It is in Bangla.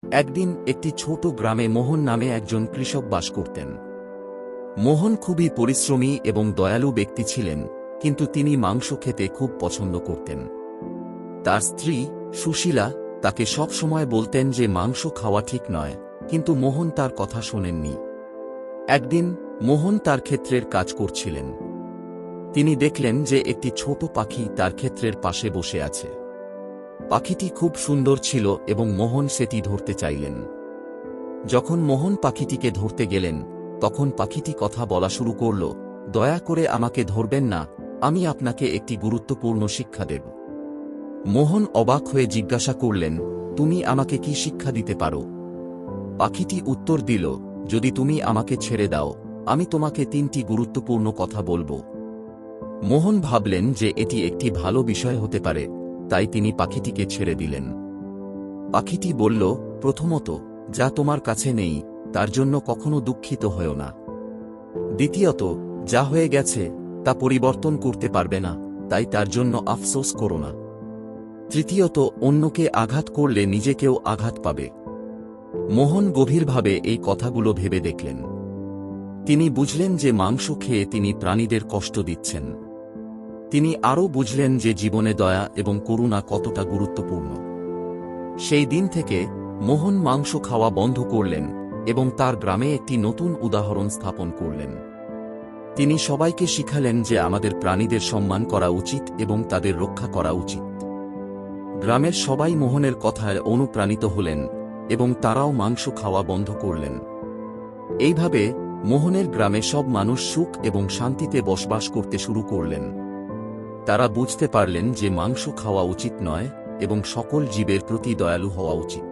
একদিন একটি ছোট গ্রামে মোহন নামে একজন কৃষক বাস করতেন। মোহন খুবই পরিশ্রমী এবং দয়ালু ব্যক্তি ছিলেন, কিন্তু তিনি মাংস খেতে খুব পছন্দ করতেন। তার স্ত্রী সুশীলা তাকে সব সময় বলতেন যে মাংস খাওয়া ঠিক নয়, কিন্তু মোহন তার কথা শোনেননি। একদিন মোহন তার ক্ষেত্রের কাজ করছিলেন। তিনি দেখলেন যে একটি ছোট পাখি তার ক্ষেত্রের পাশে বসে আছে। পাখিটি খুব সুন্দর ছিল এবং মোহন সেটি ধরতে চাইলেন। যখন মোহন পাখিটিকে ধরতে গেলেন, তখন পাখিটি কথা বলা শুরু করল, দয়া করে আমাকে ধরবেন না, আমি আপনাকে একটি গুরুত্বপূর্ণ শিক্ষা দেব। মোহন অবাক হয়ে জিজ্ঞাসা করলেন, তুমি আমাকে কি শিক্ষা দিতে পারো? পাখিটি উত্তর দিল, যদি তুমি আমাকে ছেড়ে দাও, আমি তোমাকে 3টি গুরুত্বপূর্ণ কথা বলবো। মোহন ভাবলেন যে এটি একটি ভালো বিষয় হতে পারে, তাই তিনি পাখিটিকে ছেড়ে দিলেন। পাখিটি বলল, প্রথমত, যা তোমার কাছে নেই তার জন্য কখনো দুঃখিত হয়ো না। দ্বিতীয়ত, যা হয়ে গেছে তা পরিবর্তন করতে পারবে না, তাই তার জন্য আফসোস করো না। তৃতীয়ত, অন্যকে আঘাত করলে নিজেকেও আঘাত পাবে। মোহন গভীরভাবে এই কথাগুলো ভেবে দেখলেন। তিনি বুঝলেন যে মাংস খেয়ে তিনি প্রাণীদের কষ্ট দিচ্ছেন। তিনি আরও বুঝলেন যে জীবনে দয়া এবং করুণা কতটা গুরুত্বপূর্ণ। সেই দিন থেকে মোহন মাংস খাওয়া বন্ধ করলেন এবং তার গ্রামে একটি নতুন উদাহরণ স্থাপন করলেন। তিনি সবাইকে শিখালেন যে আমাদের প্রাণীদের সম্মান করা উচিত এবং তাদের রক্ষা করা উচিত। গ্রামের সবাই মোহনের কথায় অনুপ্রাণিত হলেন এবং তারাও মাংস খাওয়া বন্ধ করলেন। এইভাবে মোহনের গ্রামে সব মানুষ সুখ এবং শান্তিতে বসবাস করতে শুরু করলেন। তারা বুঝতে পারলেন যে মাংস খাওয়া উচিত নয় এবং সকল জীবের প্রতি দয়ালু হওয়া উচিত।